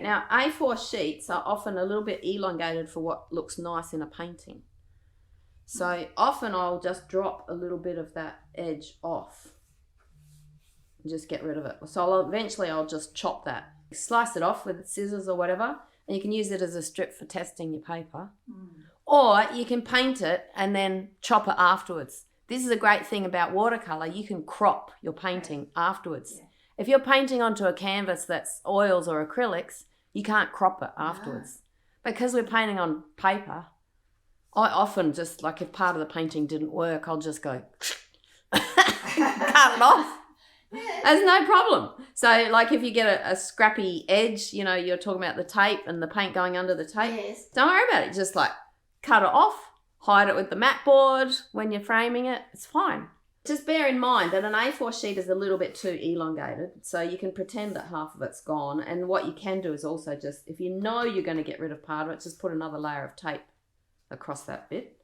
Now, A4 sheets are often a little bit elongated for what looks nice in a painting. So often I'll just drop a little bit of that edge off and just get rid of it. So eventually I'll just chop that. Slice it off with scissors or whatever, and you can use it as a strip for testing your paper. Or you can paint it and then chop it afterwards. This is a great thing about watercolour. You can crop your painting afterwards. Yeah. If you're painting onto a canvas that's oils or acrylics, you can't crop it afterwards. Because we're painting on paper, I often just, like, if part of the painting didn't work, I'll just go cut it off. There's no problem. So, like, if you get a scrappy edge, you know, you're talking about the tape and the paint going under the tape, don't worry about it. Just, like, cut it off, hide it with the mat board when you're framing it. It's fine. Just bear in mind that an A4 sheet is a little bit too elongated, so you can pretend that half of it's gone. And what you can do is also just, if you know you're going to get rid of part of it, just put another layer of tape across that bit.